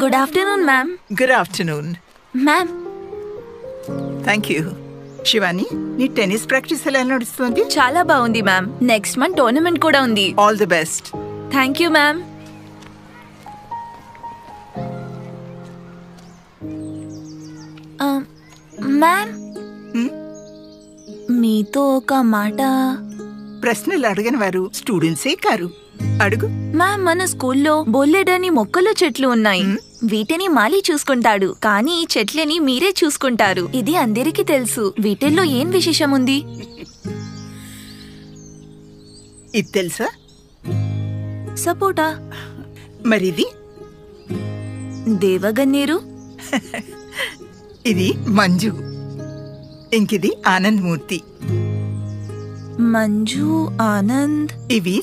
Good afternoon ma'am. Good afternoon ma'am. Thank you. Shivani, నీ tennis practice ఎలా నడుస్తుంది? చాలా బాగుంది మ్యామ్. నెక్స్ట్ మంత్ టోర్నమెంట్ కూడా ఉంది. All the best. Thank you ma'am. Ma'am, మీతో ఒక మాట. ప్రశ్నలు అడగని వారు స్టూడెంట్సే కారు. అడుగు. మ్యామ్, మన స్కూల్లో బొల్లెడని మొక్కలు చెట్లు ఉన్నాయి. వీటిని మాలి చూసుకుంటాడు, కానీ ఈ చెట్లని మీరే చూసుకుంటారు. ఇది అందరికీ తెలుసు. వీటిల్లో ఏం విశేషం ఉంది? ఇది తెలుసా? సపోటా. మరిది? దేవగన్నేరు. ఇది మంజు. ఇంకిది ఆనంద్ మూర్తి. మంజు, ఆనంద్. ఇవి